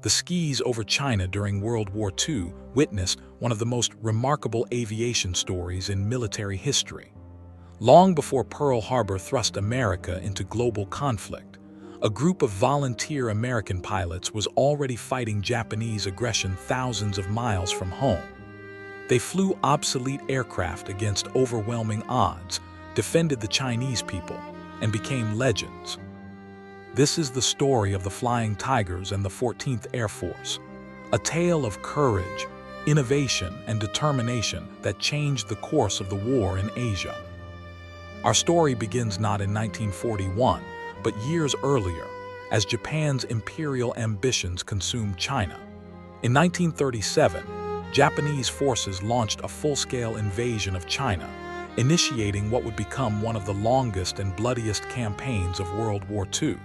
The skies over China during World War II witnessed one of the most remarkable aviation stories in military history. Long before Pearl Harbor thrust America into global conflict, a group of volunteer American pilots was already fighting Japanese aggression thousands of miles from home. They flew obsolete aircraft against overwhelming odds, defended the Chinese people, and became legends. This is the story of the Flying Tigers and the 14th Air Force, a tale of courage, innovation, and determination that changed the course of the war in Asia. Our story begins not in 1941, but years earlier, as Japan's imperial ambitions consumed China. In 1937, Japanese forces launched a full-scale invasion of China, initiating what would become one of the longest and bloodiest campaigns of World War II.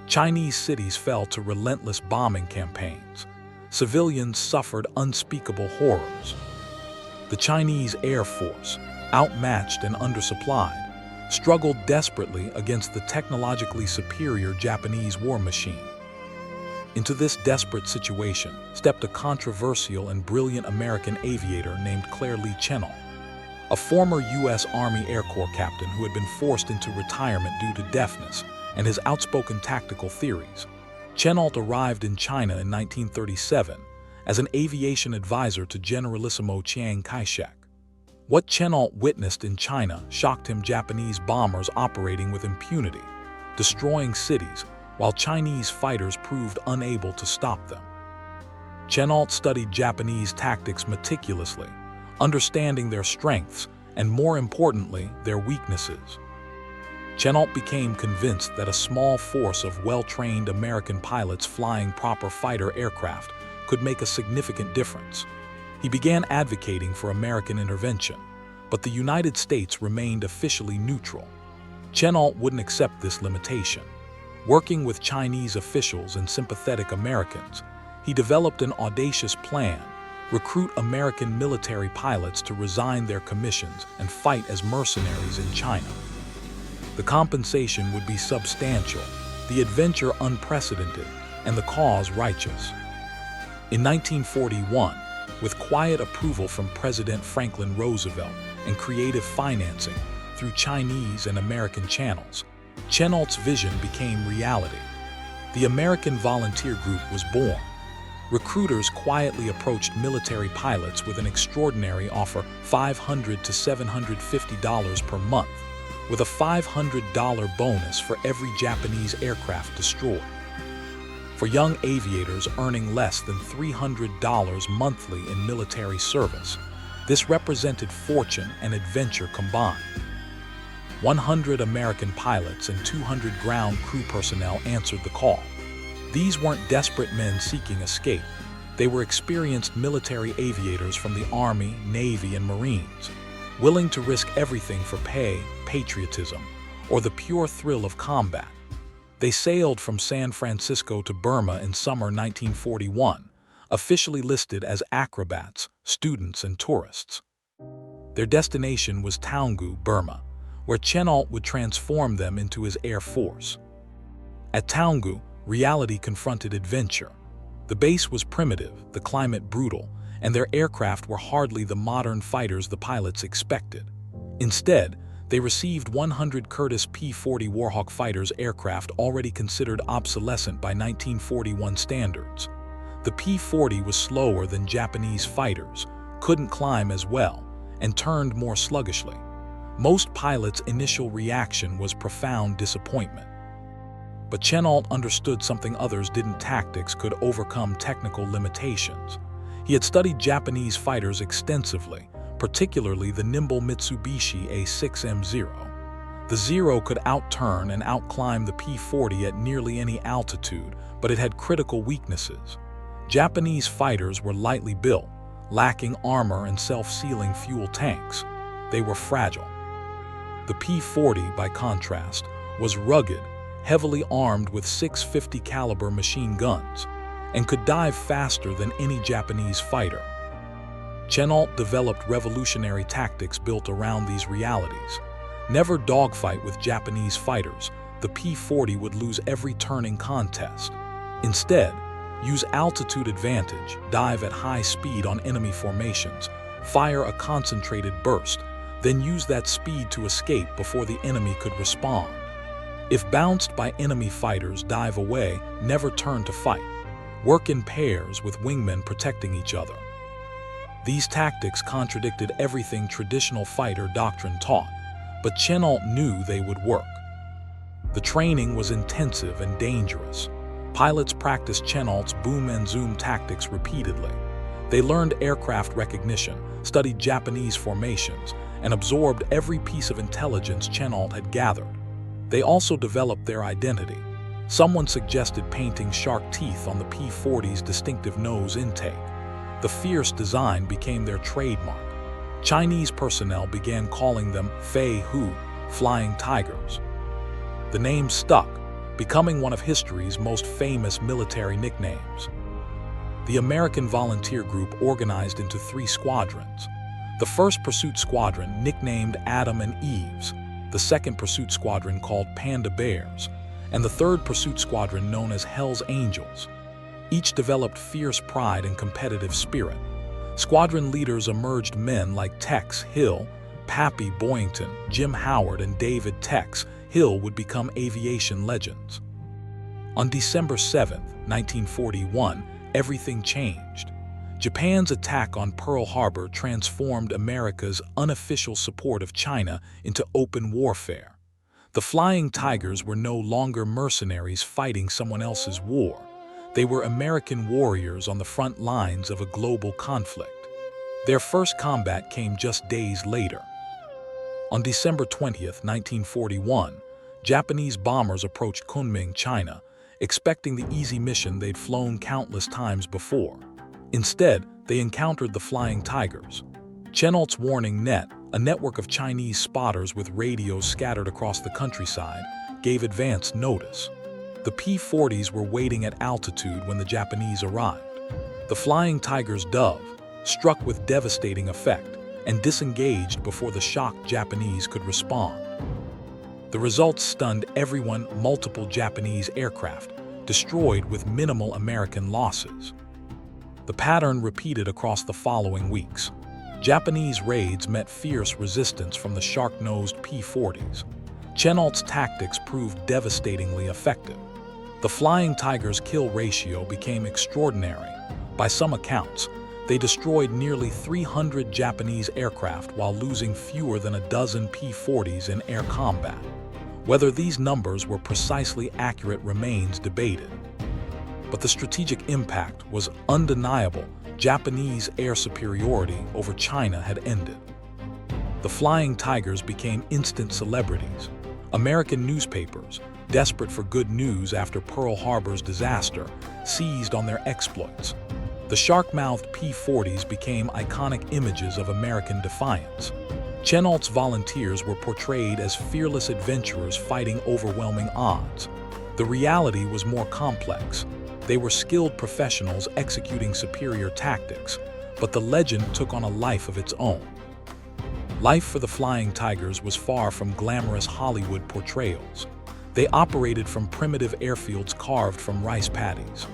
Chinese cities fell to relentless bombing campaigns. Civilians suffered unspeakable horrors. The Chinese Air Force, outmatched and undersupplied, struggled desperately against the technologically superior Japanese war machine. Into this desperate situation stepped a controversial and brilliant American aviator named Claire Lee Chennault, a former U.S. Army Air Corps captain who had been forced into retirement due to deafness and his outspoken tactical theories. Chennault arrived in China in 1937 as an aviation advisor to Generalissimo Chiang Kai-shek. What Chennault witnessed in China shocked him: Japanese bombers operating with impunity, destroying cities, while Chinese fighters proved unable to stop them. Chennault studied Japanese tactics meticulously, understanding their strengths and, more importantly, their weaknesses. Chennault became convinced that a small force of well-trained American pilots flying proper fighter aircraft could make a significant difference. He began advocating for American intervention, but the United States remained officially neutral. Chennault wouldn't accept this limitation. Working with Chinese officials and sympathetic Americans, he developed an audacious plan: recruit American military pilots to resign their commissions and fight as mercenaries in China. The compensation would be substantial, the adventure unprecedented, and the cause righteous. In 1941, with quiet approval from President Franklin Roosevelt and creative financing through Chinese and American channels, Chennault's vision became reality. The American Volunteer Group was born. Recruiters quietly approached military pilots with an extraordinary offer: $500 to $750 per month, with a $500 bonus for every Japanese aircraft destroyed. For young aviators earning less than $300 monthly in military service, this represented fortune and adventure combined. 100 American pilots and 200 ground crew personnel answered the call. These weren't desperate men seeking escape. They were experienced military aviators from the Army, Navy, and Marines, willing to risk everything for pay, patriotism, or the pure thrill of combat. They sailed from San Francisco to Burma in summer 1941, officially listed as acrobats, students, and tourists. Their destination was Taungoo, Burma, where Chennault would transform them into his Air Force. At Taungoo, reality confronted adventure. The base was primitive, the climate brutal, and their aircraft were hardly the modern fighters the pilots expected. Instead, they received 100 Curtiss P-40 Warhawk fighters aircraft already considered obsolescent by 1941 standards. The P-40 was slower than Japanese fighters, couldn't climb as well, and turned more sluggishly. Most pilots' initial reaction was profound disappointment. But Chennault understood something others didn't: tactics could overcome technical limitations. He had studied Japanese fighters extensively, particularly the nimble Mitsubishi A6M0. The Zero could outturn and outclimb the P-40 at nearly any altitude, but it had critical weaknesses. Japanese fighters were lightly built, lacking armor and self-sealing fuel tanks. They were fragile. The P-40, by contrast, was rugged, heavily armed with 650 caliber machine guns, and could dive faster than any Japanese fighter. Chennault developed revolutionary tactics built around these realities. Never dogfight with Japanese fighters. The P-40 would lose every turning contest. Instead, Use altitude advantage, dive at high speed on enemy formations, fire a concentrated burst, then use that speed to escape before the enemy could respond. If bounced by enemy fighters, dive away, never turn to fight. Work in pairs with wingmen protecting each other. These tactics contradicted everything traditional fighter doctrine taught, but Chennault knew they would work. The training was intensive and dangerous. Pilots practiced Chennault's boom and zoom tactics repeatedly. They learned aircraft recognition, studied Japanese formations, and absorbed every piece of intelligence Chennault had gathered. They also developed their identity. Someone suggested painting shark teeth on the P-40's distinctive nose intake. The fierce design became their trademark. Chinese personnel began calling them Fei Hu, Flying Tigers. The name stuck, becoming one of history's most famous military nicknames. The American volunteer group organized into 3 squadrons. The 1st Pursuit Squadron, nicknamed Adam and Eves, the 2nd Pursuit Squadron called Panda Bears, and the 3rd Pursuit Squadron known as Hell's Angels. Each developed fierce pride and competitive spirit. Squadron leaders emerged men like Tex Hill, Pappy Boyington, Jim Howard, and David Tex Hill would become aviation legends. On December 7, 1941, everything changed. Japan's attack on Pearl Harbor transformed America's unofficial support of China into open warfare. The Flying Tigers were no longer mercenaries fighting someone else's war. They were American warriors on the front lines of a global conflict. Their first combat came just days later. On December 20, 1941, Japanese bombers approached Kunming, China, expecting the easy mission they'd flown countless times before. Instead, they encountered the Flying Tigers. Chennault's warning net, a network of Chinese spotters with radios scattered across the countryside, gave advance notice. The P-40s were waiting at altitude when the Japanese arrived. The Flying Tigers dove, struck with devastating effect, and disengaged before the shocked Japanese could respond. The results stunned everyone. Multiple Japanese aircraft destroyed with minimal American losses. The pattern repeated across the following weeks. Japanese raids met fierce resistance from the shark-nosed P-40s. Chennault's tactics proved devastatingly effective. The Flying Tigers' kill ratio became extraordinary. By some accounts, they destroyed nearly 300 Japanese aircraft while losing fewer than a dozen P-40s in air combat. Whether these numbers were precisely accurate remains debated. But the strategic impact was undeniable. Japanese air superiority over China had ended. The Flying Tigers became instant celebrities. American newspapers, desperate for good news after Pearl Harbor's disaster, seized on their exploits. The shark-mouthed P-40s became iconic images of American defiance. Chennault's volunteers were portrayed as fearless adventurers fighting overwhelming odds. The reality was more complex. They were skilled professionals executing superior tactics, but the legend took on a life of its own. Life for the Flying Tigers was far from glamorous Hollywood portrayals. They operated from primitive airfields carved from rice paddies.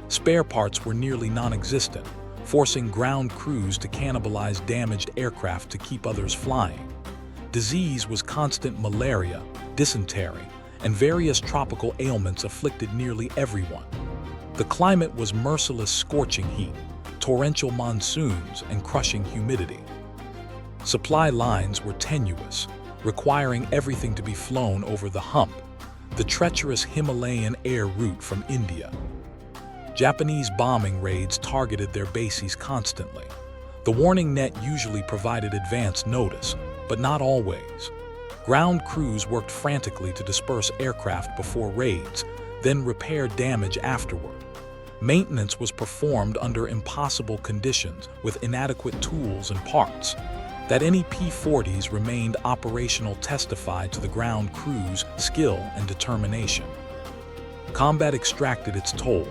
Spare parts were nearly non-existent, forcing ground crews to cannibalize damaged aircraft to keep others flying. Disease was constant. Malaria, dysentery, and various tropical ailments afflicted nearly everyone. The climate was merciless, scorching heat, torrential monsoons, and crushing humidity. Supply lines were tenuous, requiring everything to be flown over the hump, the treacherous Himalayan air route from India. Japanese bombing raids targeted their bases constantly. The warning net usually provided advance notice, but not always. Ground crews worked frantically to disperse aircraft before raids, then repair damage afterward. Maintenance was performed under impossible conditions with inadequate tools and parts. That any P-40s remained operational testified to the ground crew's skill and determination. Combat extracted its toll.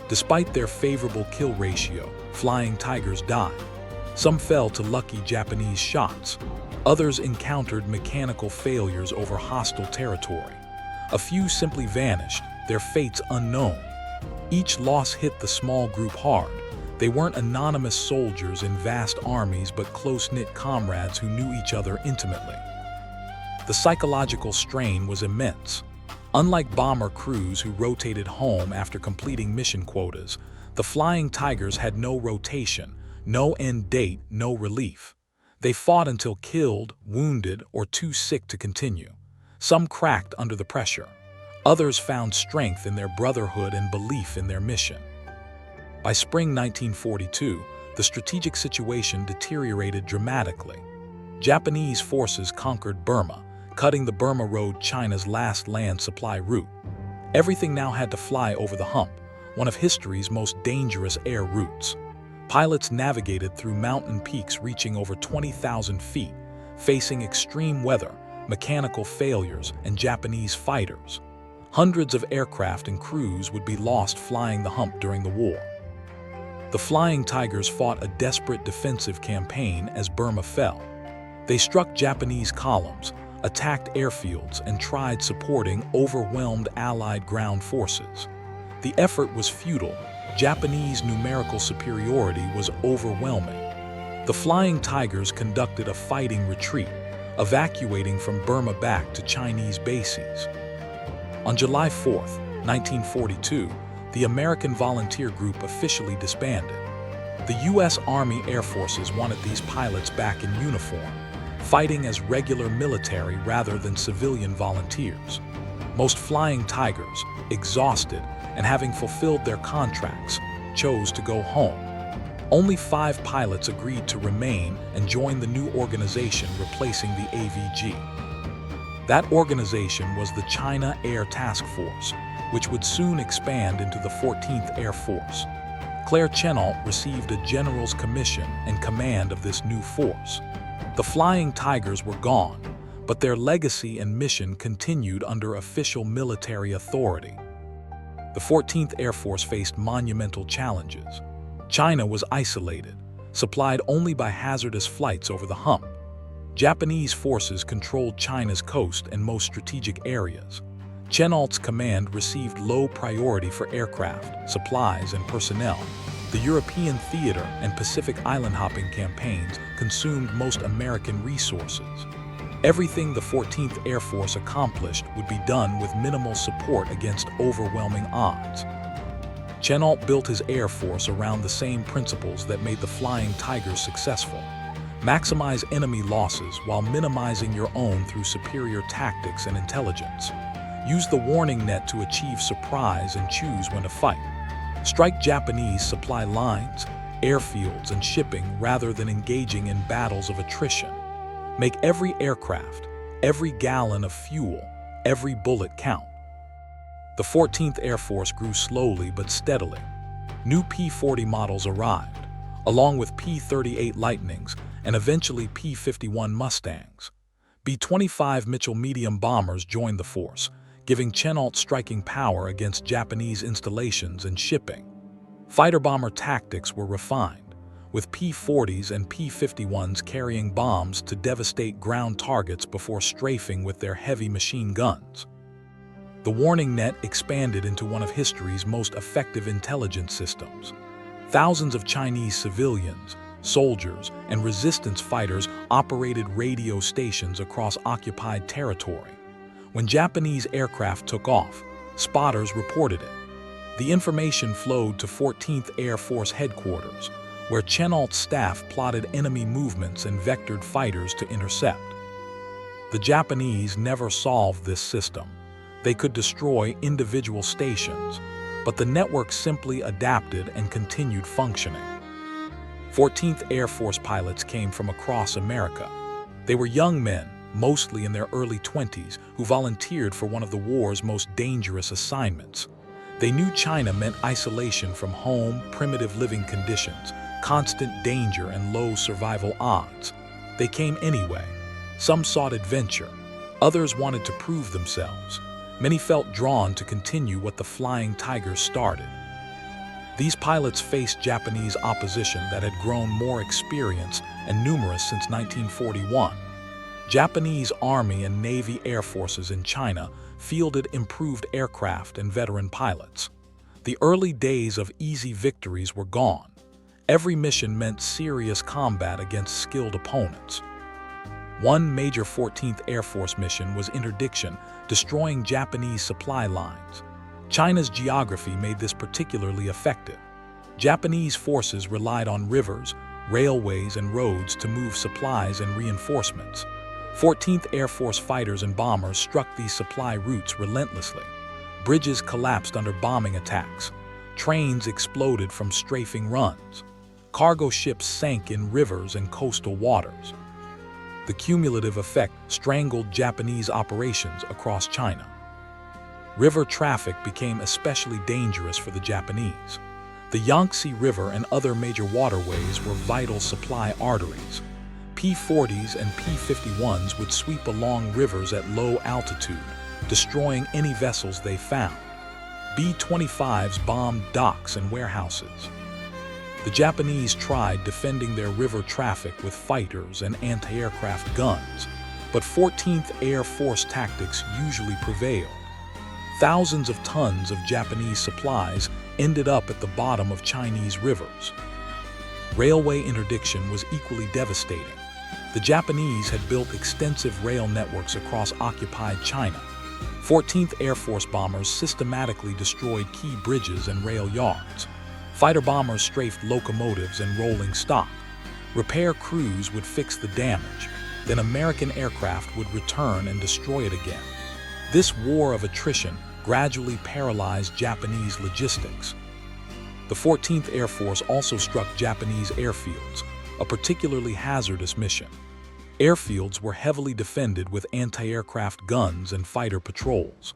Despite their favorable kill ratio, Flying Tigers died. Some fell to lucky Japanese shots. Others encountered mechanical failures over hostile territory. A few simply vanished, their fates unknown. Each loss hit the small group hard. They weren't anonymous soldiers in vast armies, but close-knit comrades who knew each other intimately. The psychological strain was immense. Unlike bomber crews who rotated home after completing mission quotas, the Flying Tigers had no rotation, no end date, no relief. They fought until killed, wounded, or too sick to continue. Some cracked under the pressure. Others found strength in their brotherhood and belief in their mission. By spring 1942, the strategic situation deteriorated dramatically. Japanese forces conquered Burma, cutting the Burma Road, China's last land supply route. Everything now had to fly over the hump, one of history's most dangerous air routes. Pilots navigated through mountain peaks reaching over 20,000 feet, facing extreme weather, mechanical failures, and Japanese fighters. Hundreds of aircraft and crews would be lost flying the hump during the war. The Flying Tigers fought a desperate defensive campaign as Burma fell. They struck Japanese columns, attacked airfields, and tried supporting overwhelmed Allied ground forces. The effort was futile. Japanese numerical superiority was overwhelming. The Flying Tigers conducted a fighting retreat, evacuating from Burma back to Chinese bases. On July 4, 1942, the American Volunteer Group officially disbanded. The U.S. Army Air Forces wanted these pilots back in uniform, fighting as regular military rather than civilian volunteers. Most Flying Tigers, exhausted and having fulfilled their contracts, chose to go home. Only 5 pilots agreed to remain and join the new organization replacing the AVG. That organization was the China Air Task Force, which would soon expand into the 14th Air Force. Claire Chennault received a general's commission and command of this new force. The Flying Tigers were gone, but their legacy and mission continued under official military authority. The 14th Air Force faced monumental challenges. China was isolated, supplied only by hazardous flights over the hump. Japanese forces controlled China's coast and most strategic areas. Chennault's command received low priority for aircraft, supplies, and personnel. The European theater and Pacific island hopping campaigns consumed most American resources. Everything the 14th Air Force accomplished would be done with minimal support against overwhelming odds. Chennault built his Air Force around the same principles that made the Flying Tigers successful. Maximize enemy losses while minimizing your own through superior tactics and intelligence. Use the warning net to achieve surprise and choose when to fight. Strike Japanese supply lines, airfields, and shipping rather than engaging in battles of attrition. Make every aircraft, every gallon of fuel, every bullet count. The 14th Air Force grew slowly but steadily. New P-40 models arrived, along with P-38 Lightnings and eventually P-51 Mustangs. B-25 Mitchell medium bombers joined the force, giving Chennault striking power against Japanese installations and shipping. Fighter bomber tactics were refined, with P-40s and P-51s carrying bombs to devastate ground targets before strafing with their heavy machine guns. The warning net expanded into one of history's most effective intelligence systems. Thousands of Chinese civilians, soldiers, and resistance fighters operated radio stations across occupied territory. When Japanese aircraft took off, spotters reported it. The information flowed to 14th Air Force headquarters, where Chennault's staff plotted enemy movements and vectored fighters to intercept. The Japanese never solved this system. They could destroy individual stations, but the network simply adapted and continued functioning. 14th Air Force pilots came from across America. They were young men, mostly in their early 20s, who volunteered for one of the war's most dangerous assignments. They knew China meant isolation from home, primitive living conditions, constant danger, and low survival odds. They came anyway. Some sought adventure. Others wanted to prove themselves. Many felt drawn to continue what the Flying Tigers started. These pilots faced Japanese opposition that had grown more experienced and numerous since 1941. Japanese Army and Navy Air Forces in China fielded improved aircraft and veteran pilots. The early days of easy victories were gone. Every mission meant serious combat against skilled opponents. One major 14th Air Force mission was interdiction, destroying Japanese supply lines. China's geography made this particularly effective. Japanese forces relied on rivers, railways, and roads to move supplies and reinforcements. 14th Air Force fighters and bombers struck these supply routes relentlessly. Bridges collapsed under bombing attacks. Trains exploded from strafing runs. Cargo ships sank in rivers and coastal waters. The cumulative effect strangled Japanese operations across China. River traffic became especially dangerous for the Japanese. The Yangtze River and other major waterways were vital supply arteries. P-40s and P-51s would sweep along rivers at low altitude, destroying any vessels they found. B-25s bombed docks and warehouses. The Japanese tried defending their river traffic with fighters and anti-aircraft guns, but 14th Air Force tactics usually prevailed. Thousands of tons of Japanese supplies ended up at the bottom of Chinese rivers. Railway interdiction was equally devastating. The Japanese had built extensive rail networks across occupied China. 14th Air Force bombers systematically destroyed key bridges and rail yards. Fighter bombers strafed locomotives and rolling stock. Repair crews would fix the damage, then American aircraft would return and destroy it again. This war of attrition gradually paralyzed Japanese logistics. The 14th Air Force also struck Japanese airfields, a particularly hazardous mission. Airfields were heavily defended with anti-aircraft guns and fighter patrols.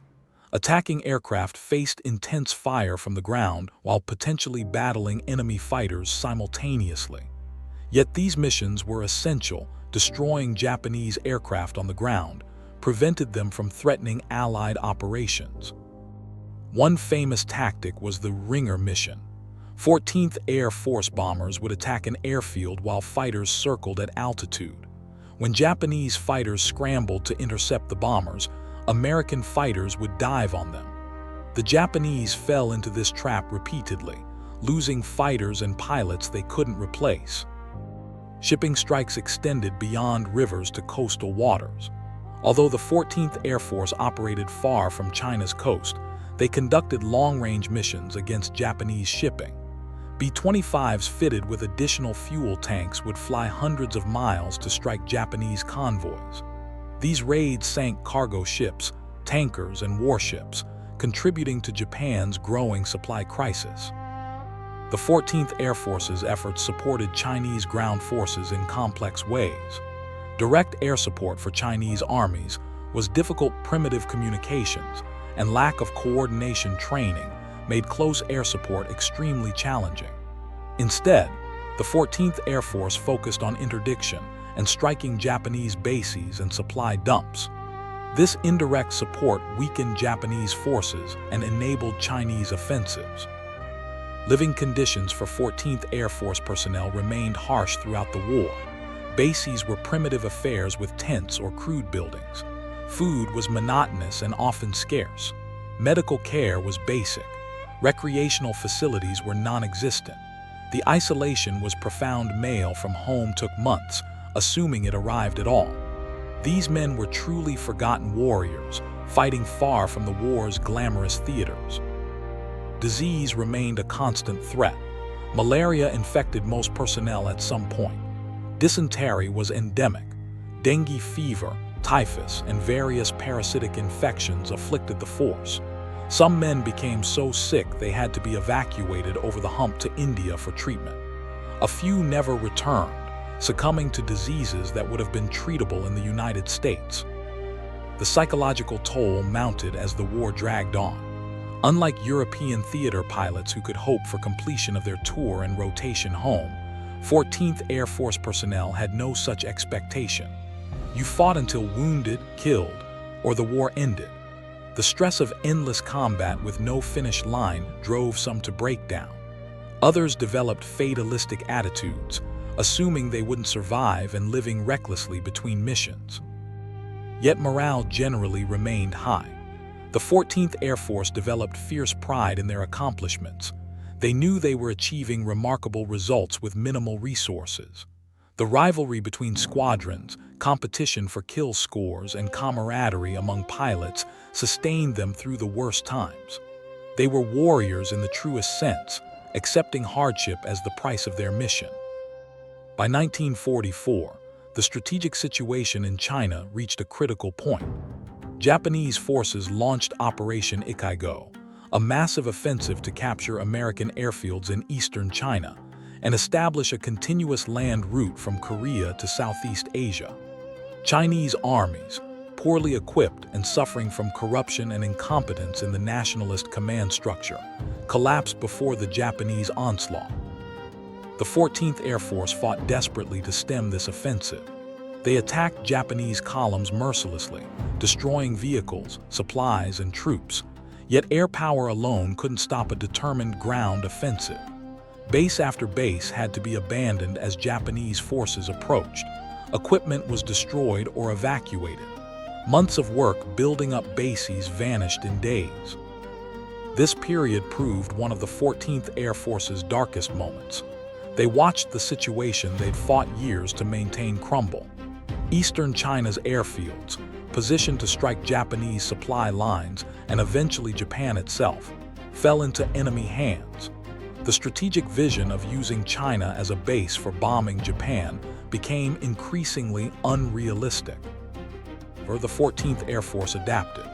Attacking aircraft faced intense fire from the ground while potentially battling enemy fighters simultaneously. Yet these missions were essential. Destroying Japanese aircraft on the ground prevented them from threatening Allied operations. One famous tactic was the Ringer mission. 14th Air Force bombers would attack an airfield while fighters circled at altitude. When Japanese fighters scrambled to intercept the bombers, American fighters would dive on them. The Japanese fell into this trap repeatedly, losing fighters and pilots they couldn't replace. Shipping strikes extended beyond rivers to coastal waters. Although the 14th Air Force operated far from China's coast, they conducted long-range missions against Japanese shipping. B-25s fitted with additional fuel tanks would fly hundreds of miles to strike Japanese convoys. These raids sank cargo ships, tankers, and warships, contributing to Japan's growing supply crisis. The 14th Air Force's efforts supported Chinese ground forces in complex ways. Direct air support for Chinese armies was difficult. Primitive communications and lack of coordination training made close air support extremely challenging. Instead, the 14th Air Force focused on interdiction and striking Japanese bases and supply dumps. This indirect support weakened Japanese forces and enabled Chinese offensives. Living conditions for 14th Air Force personnel remained harsh throughout the war. Bases were primitive affairs with tents or crude buildings. Food was monotonous and often scarce. Medical care was basic. Recreational facilities were non-existent. The isolation was profound. Mail from home took months, assuming it arrived at all. These men were truly forgotten warriors, fighting far from the war's glamorous theaters. Disease remained a constant threat. Malaria infected most personnel at some point. Dysentery was endemic. Dengue fever, typhus, and various parasitic infections afflicted the force. Some men became so sick they had to be evacuated over the hump to India for treatment. A few never returned, succumbing to diseases that would have been treatable in the United States. The psychological toll mounted as the war dragged on. Unlike European theater pilots who could hope for completion of their tour and rotation home, 14th Air Force personnel had no such expectation. You fought until wounded, killed, or the war ended. The stress of endless combat with no finish line drove some to breakdown. Others developed fatalistic attitudes, assuming they wouldn't survive and living recklessly between missions. Yet morale generally remained high. The 14th Air Force developed fierce pride in their accomplishments. They knew they were achieving remarkable results with minimal resources. The rivalry between squadrons, competition for kill scores, and camaraderie among pilots sustained them through the worst times. They were warriors in the truest sense, accepting hardship as the price of their mission. By 1944, the strategic situation in China reached a critical point. Japanese forces launched Operation Ikigo, a massive offensive to capture American airfields in eastern China and establish a continuous land route from Korea to Southeast Asia. Chinese armies, poorly equipped and suffering from corruption and incompetence in the nationalist command structure, collapsed before the Japanese onslaught. The 14th Air Force fought desperately to stem this offensive. They attacked Japanese columns mercilessly, destroying vehicles, supplies, and troops. Yet air power alone couldn't stop a determined ground offensive. Base after base had to be abandoned as Japanese forces approached. Equipment was destroyed or evacuated. Months of work building up bases vanished in days. This period proved one of the 14th Air Force's darkest moments. They watched the situation they'd fought years to maintain crumble. Eastern China's airfields, positioned to strike Japanese supply lines and eventually Japan itself, fell into enemy hands. The strategic vision of using China as a base for bombing Japan became increasingly unrealistic. The 14th Air Force adapted.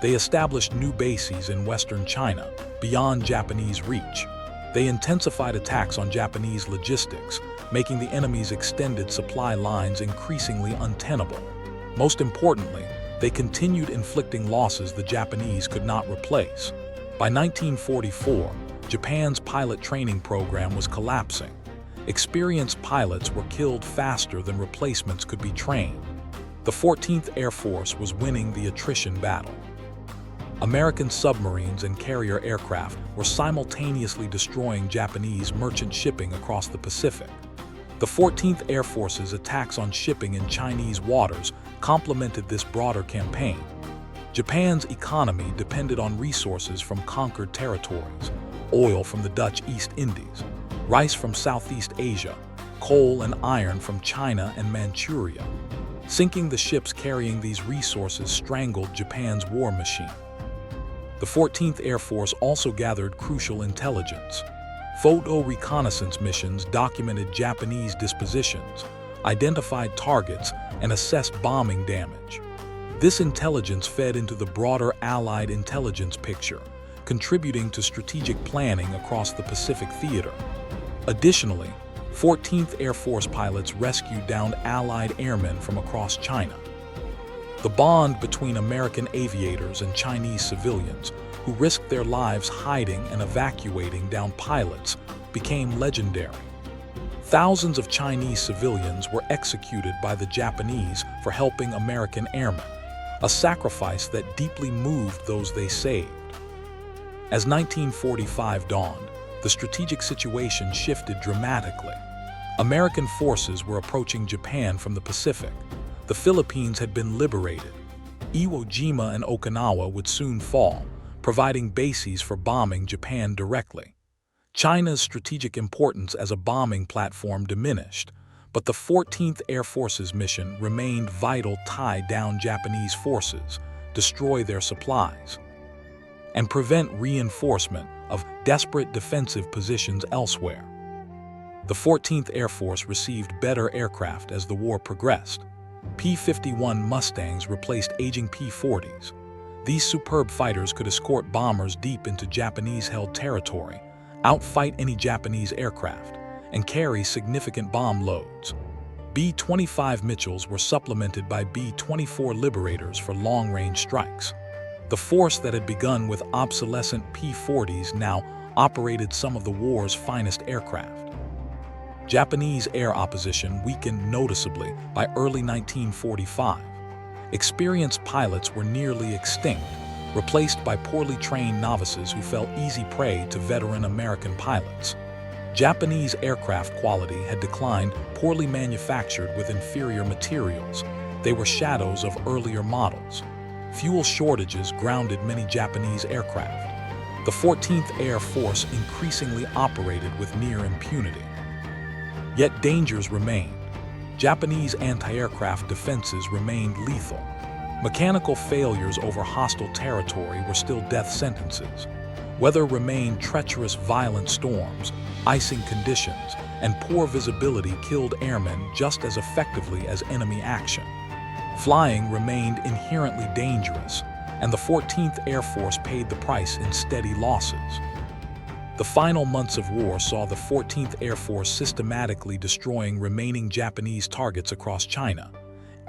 They established new bases in western China, beyond Japanese reach. They intensified attacks on Japanese logistics, making the enemy's extended supply lines increasingly untenable. Most importantly, they continued inflicting losses the Japanese could not replace. By 1944, Japan's pilot training program was collapsing. Experienced pilots were killed faster than replacements could be trained. The 14th Air Force was winning the attrition battle. American submarines and carrier aircraft were simultaneously destroying Japanese merchant shipping across the Pacific. The 14th Air Force's attacks on shipping in Chinese waters complemented this broader campaign. Japan's economy depended on resources from conquered territories: oil from the Dutch East Indies, rice from Southeast Asia, coal and iron from China and Manchuria. Sinking the ships carrying these resources strangled Japan's war machine. The 14th Air Force also gathered crucial intelligence. Photo reconnaissance missions documented Japanese dispositions, identified targets, and assessed bombing damage. This intelligence fed into the broader Allied intelligence picture, contributing to strategic planning across the Pacific theater. Additionally, 14th Air Force pilots rescued downed Allied airmen from across China. The bond between American aviators and Chinese civilians, who risked their lives hiding and evacuating down pilots, became legendary. Thousands of Chinese civilians were executed by the Japanese for helping American airmen, a sacrifice that deeply moved those they saved. As 1945 dawned, the strategic situation shifted dramatically. American forces were approaching Japan from the Pacific. The Philippines had been liberated. Iwo Jima and Okinawa would soon fall, providing bases for bombing Japan directly. China's strategic importance as a bombing platform diminished, but the 14th Air Force's mission remained vital: tie down Japanese forces, destroy their supplies, and prevent reinforcement of desperate defensive positions elsewhere. The 14th Air Force received better aircraft as the war progressed. P-51 Mustangs replaced aging P-40s. These superb fighters could escort bombers deep into Japanese-held territory, outfight any Japanese aircraft, and carry significant bomb loads. B-25 Mitchells were supplemented by B-24 Liberators for long-range strikes. The force that had begun with obsolescent P-40s now operated some of the war's finest aircraft. Japanese air opposition weakened noticeably by early 1945. Experienced pilots were nearly extinct, replaced by poorly trained novices who fell easy prey to veteran American pilots. Japanese aircraft quality had declined, poorly manufactured with inferior materials. They were shadows of earlier models. Fuel shortages grounded many Japanese aircraft. The 14th Air Force increasingly operated with near impunity. Yet dangers remained. Japanese anti-aircraft defenses remained lethal. Mechanical failures over hostile territory were still death sentences. Weather remained treacherous. Violent storms, icing conditions, and poor visibility killed airmen just as effectively as enemy action. Flying remained inherently dangerous, and the 14th Air Force paid the price in steady losses. The final months of war saw the 14th Air Force systematically destroying remaining Japanese targets across China.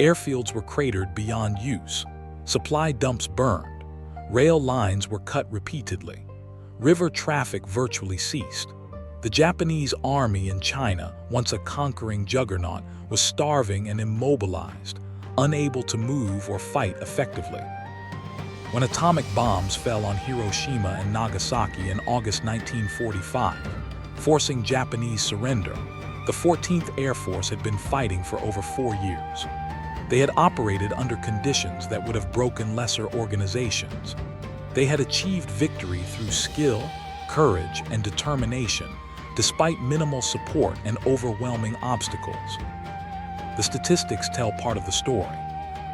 Airfields were cratered beyond use. Supply dumps burned. Rail lines were cut repeatedly. River traffic virtually ceased. The Japanese army in China, once a conquering juggernaut, was starving and immobilized, unable to move or fight effectively. When atomic bombs fell on Hiroshima and Nagasaki in August 1945, forcing Japanese surrender, the 14th Air Force had been fighting for over 4 years. They had operated under conditions that would have broken lesser organizations. They had achieved victory through skill, courage, and determination, despite minimal support and overwhelming obstacles. The statistics tell part of the story.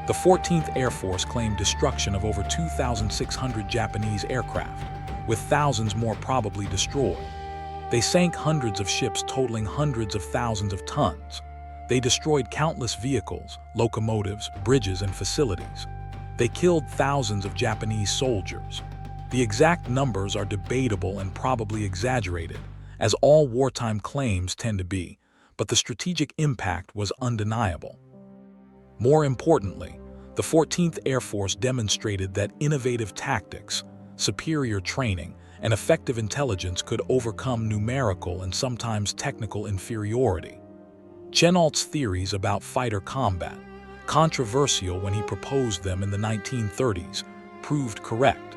The 14th Air Force claimed destruction of over 2,600 Japanese aircraft, with thousands more probably destroyed. They sank hundreds of ships totaling hundreds of thousands of tons. They destroyed countless vehicles, locomotives, bridges, and facilities. They killed thousands of Japanese soldiers. The exact numbers are debatable and probably exaggerated, as all wartime claims tend to be, but the strategic impact was undeniable. More importantly, the 14th Air Force demonstrated that innovative tactics, superior training, and effective intelligence could overcome numerical and sometimes technical inferiority. Chennault's theories about fighter combat, controversial when he proposed them in the 1930s, proved correct.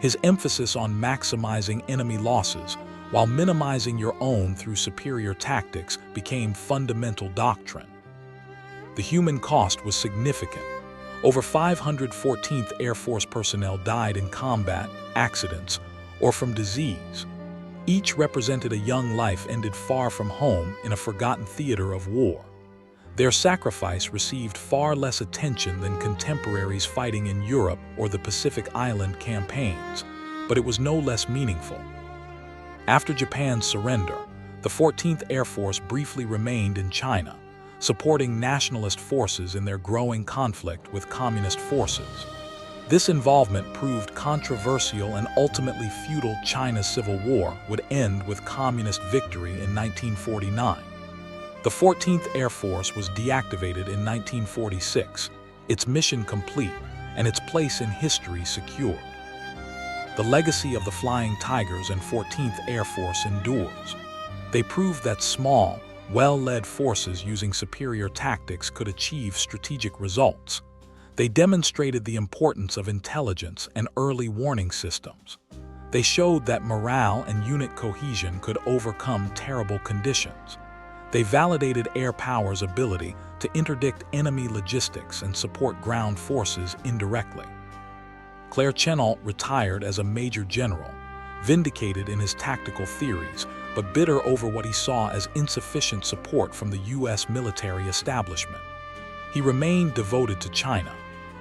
His emphasis on maximizing enemy losses while minimizing your own through superior tactics became fundamental doctrine. The human cost was significant. Over 500 14th Air Force personnel died in combat, accidents, or from disease. Each represented a young life ended far from home in a forgotten theater of war. Their sacrifice received far less attention than contemporaries fighting in Europe or the Pacific Island campaigns, but it was no less meaningful. After Japan's surrender, the 14th Air Force briefly remained in China, supporting nationalist forces in their growing conflict with communist forces. This involvement proved controversial and ultimately futile. China's civil war would end with communist victory in 1949. The 14th Air Force was deactivated in 1946, its mission complete and its place in history secured. The legacy of the Flying Tigers and 14th Air Force endures. They proved that small, well-led forces using superior tactics could achieve strategic results. They demonstrated the importance of intelligence and early warning systems. They showed that morale and unit cohesion could overcome terrible conditions. They validated air power's ability to interdict enemy logistics and support ground forces indirectly. Claire Chennault retired as a major general, vindicated in his tactical theories, but bitter over what he saw as insufficient support from the U.S. military establishment. He remained devoted to China,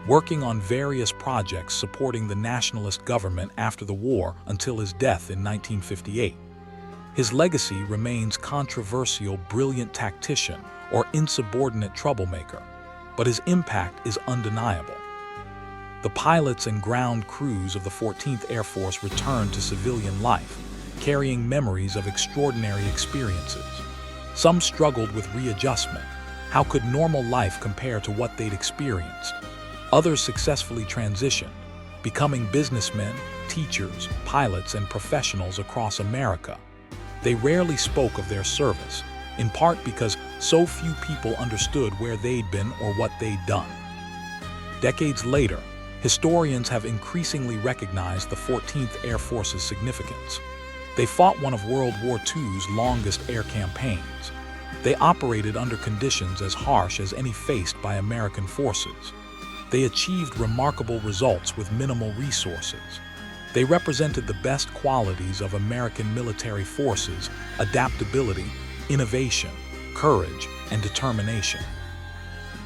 working on various projects supporting the nationalist government after the war until his death in 1958. His legacy remains controversial, brilliant tactician or insubordinate troublemaker, but his impact is undeniable. The pilots and ground crews of the 14th Air Force returned to civilian life, carrying memories of extraordinary experiences. Some struggled with readjustment. How could normal life compare to what they'd experienced? Others successfully transitioned, becoming businessmen, teachers, pilots, and professionals across America. They rarely spoke of their service, in part because so few people understood where they'd been or what they'd done. Decades later, historians have increasingly recognized the 14th Air Force's significance. They fought one of World War II's longest air campaigns. They operated under conditions as harsh as any faced by American forces. They achieved remarkable results with minimal resources. They represented the best qualities of American military forces: adaptability, innovation, courage, and determination.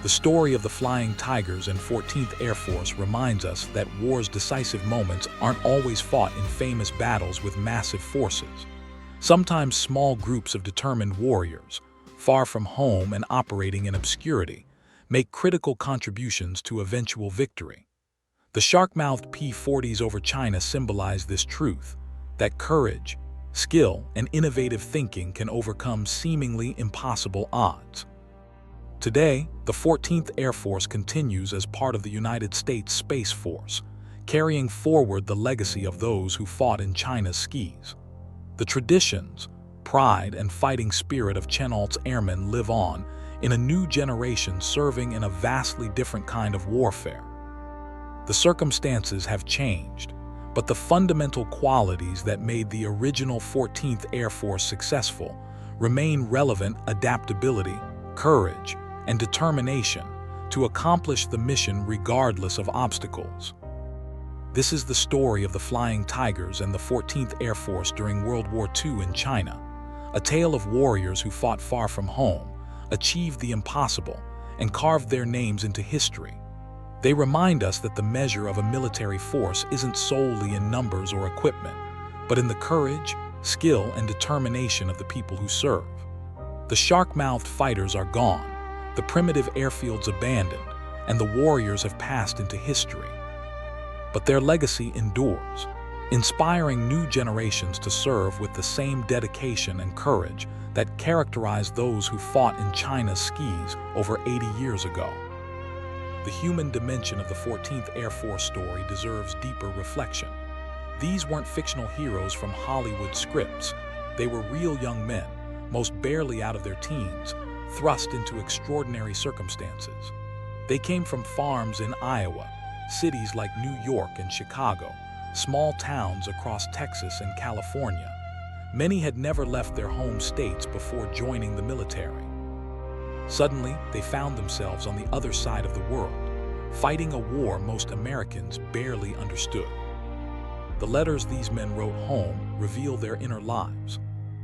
The story of the Flying Tigers and 14th Air Force reminds us that war's decisive moments aren't always fought in famous battles with massive forces. Sometimes small groups of determined warriors, far from home and operating in obscurity, make critical contributions to eventual victory. The shark-mouthed P-40s over China symbolize this truth, that courage, skill, and innovative thinking can overcome seemingly impossible odds. Today, the 14th Air Force continues as part of the United States Space Force, carrying forward the legacy of those who fought in China's skies. The traditions, pride, and fighting spirit of Chennault's airmen live on in a new generation, serving in a vastly different kind of warfare. The circumstances have changed, but the fundamental qualities that made the original 14th Air Force successful remain relevant: adaptability, courage, and determination to accomplish the mission regardless of obstacles. This is the story of the Flying Tigers and the 14th Air Force during World War II in China, a tale of warriors who fought far from home, achieved the impossible, and carved their names into history. They remind us that the measure of a military force isn't solely in numbers or equipment, but in the courage, skill, and determination of the people who serve. The shark-mouthed fighters are gone, the primitive airfields abandoned, and the warriors have passed into history. But their legacy endures, inspiring new generations to serve with the same dedication and courage that characterized those who fought in China's skies over 80 years ago. The human dimension of the 14th Air Force story deserves deeper reflection. These weren't fictional heroes from Hollywood scripts. They were real young men, most barely out of their teens, thrust into extraordinary circumstances. They came from farms in Iowa, cities like New York and Chicago, small towns across Texas and California. Many had never left their home states before joining the military. Suddenly, they found themselves on the other side of the world, fighting a war most Americans barely understood. The letters these men wrote home reveal their inner lives.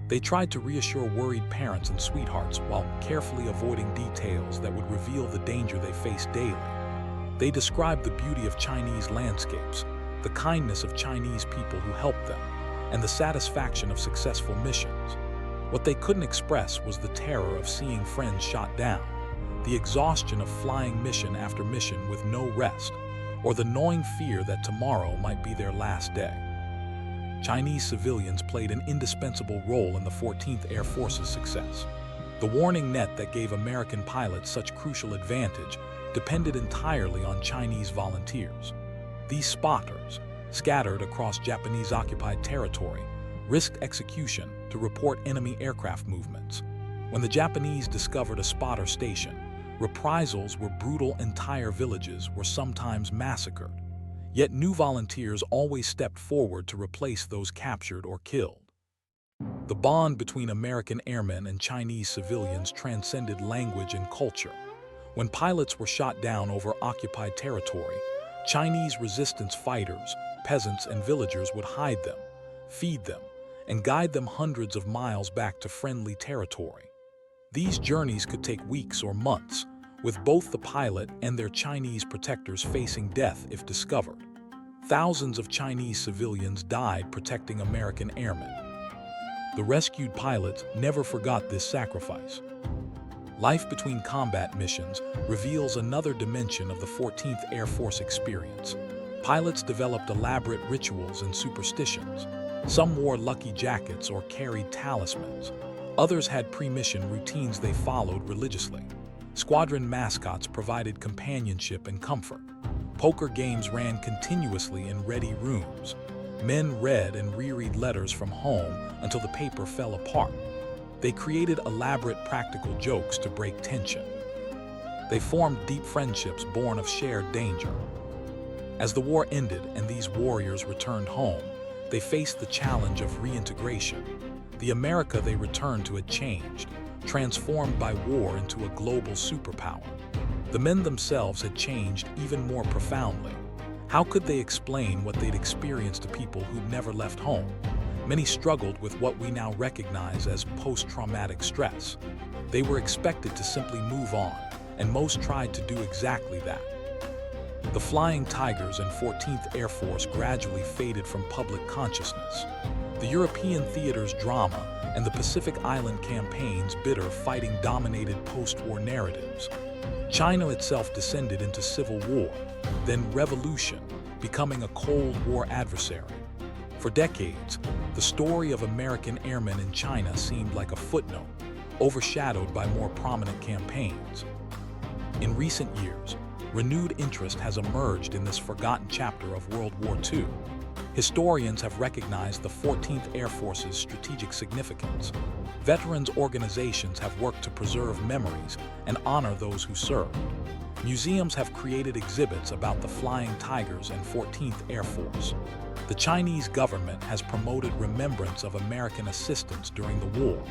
They tried to reassure worried parents and sweethearts while carefully avoiding details that would reveal the danger they faced daily. They described the beauty of Chinese landscapes, the kindness of Chinese people who helped them, and the satisfaction of successful missions. What they couldn't express was the terror of seeing friends shot down, the exhaustion of flying mission after mission with no rest, or the gnawing fear that tomorrow might be their last day. Chinese civilians played an indispensable role in the 14th Air Force's success. The warning net that gave American pilots such crucial advantage depended entirely on Chinese volunteers. These spotters, scattered across Japanese-occupied territory, risked execution to report enemy aircraft movements. When the Japanese discovered a spotter station, reprisals were brutal. Entire villages were sometimes massacred. Yet new volunteers always stepped forward to replace those captured or killed. The bond between American airmen and Chinese civilians transcended language and culture. When pilots were shot down over occupied territory, Chinese resistance fighters, peasants, and villagers would hide them, feed them, and guide them hundreds of miles back to friendly territory. These journeys could take weeks or months, with both the pilot and their Chinese protectors facing death if discovered. Thousands of Chinese civilians died protecting American airmen. The rescued pilots never forgot this sacrifice. Life between combat missions reveals another dimension of the 14th Air Force experience. Pilots developed elaborate rituals and superstitions. Some wore lucky jackets or carried talismans. Others had pre-mission routines they followed religiously. Squadron mascots provided companionship and comfort. Poker games ran continuously in ready rooms. Men read and reread letters from home until the paper fell apart. They created elaborate practical jokes to break tension. They formed deep friendships born of shared danger. As the war ended and these warriors returned home, they faced the challenge of reintegration. The America they returned to had changed, transformed by war into a global superpower. The men themselves had changed even more profoundly. How could they explain what they'd experienced to people who'd never left home? Many struggled with what we now recognize as post-traumatic stress. They were expected to simply move on, and most tried to do exactly that. The Flying Tigers and 14th Air Force gradually faded from public consciousness. The European theater's drama and the Pacific Island campaign's bitter fighting-dominated post-war narratives. China itself descended into civil war, then revolution, becoming a Cold War adversary. For decades, the story of American airmen in China seemed like a footnote, overshadowed by more prominent campaigns. In recent years, renewed interest has emerged in this forgotten chapter of World War II. Historians have recognized the 14th Air Force's strategic significance. Veterans organizations have worked to preserve memories and honor those who served. Museums have created exhibits about the Flying Tigers and 14th Air Force. The Chinese government has promoted remembrance of American assistance during the war.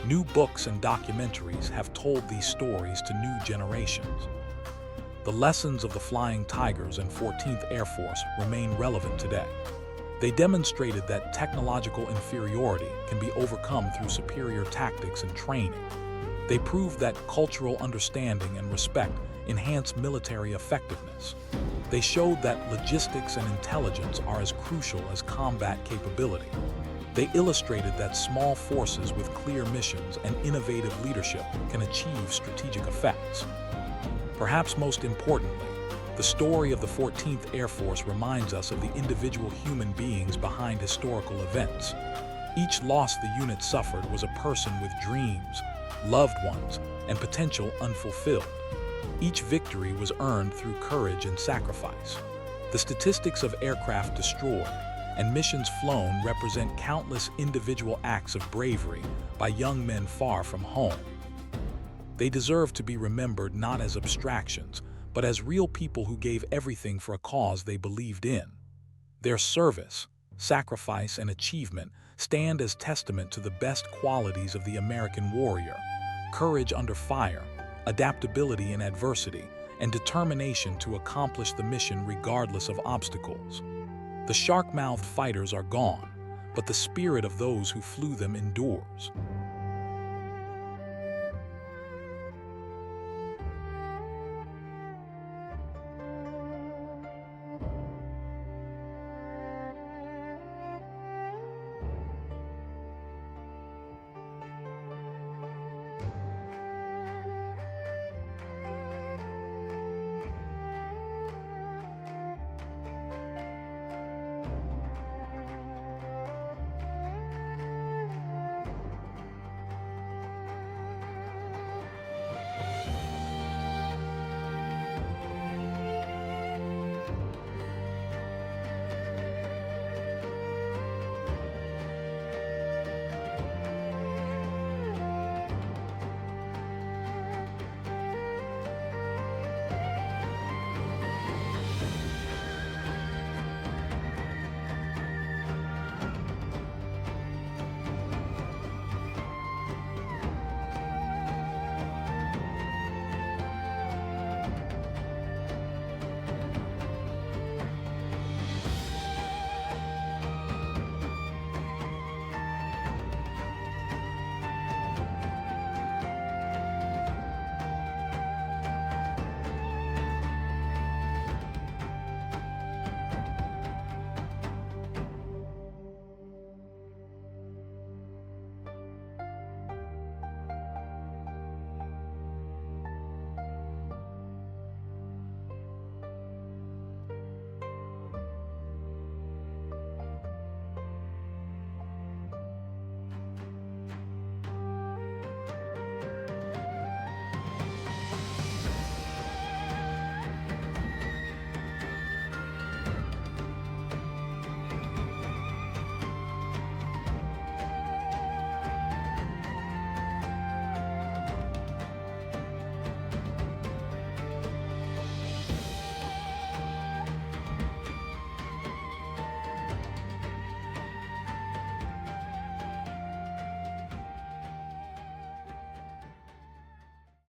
New books and documentaries have told these stories to new generations. The lessons of the Flying Tigers and 14th Air Force remain relevant today. They demonstrated that technological inferiority can be overcome through superior tactics and training. They proved that cultural understanding and respect enhance military effectiveness. They showed that logistics and intelligence are as crucial as combat capability. They illustrated that small forces with clear missions and innovative leadership can achieve strategic effects. Perhaps most importantly, the story of the 14th Air Force reminds us of the individual human beings behind historical events. Each loss the unit suffered was a person with dreams, loved ones, and potential unfulfilled. Each victory was earned through courage and sacrifice. The statistics of aircraft destroyed and missions flown represent countless individual acts of bravery by young men far from home. They deserve to be remembered not as abstractions, but as real people who gave everything for a cause they believed in. Their service, sacrifice, and achievement stand as testament to the best qualities of the American warrior: courage under fire, adaptability in adversity, and determination to accomplish the mission regardless of obstacles. The shark-mouthed fighters are gone, but the spirit of those who flew them endures.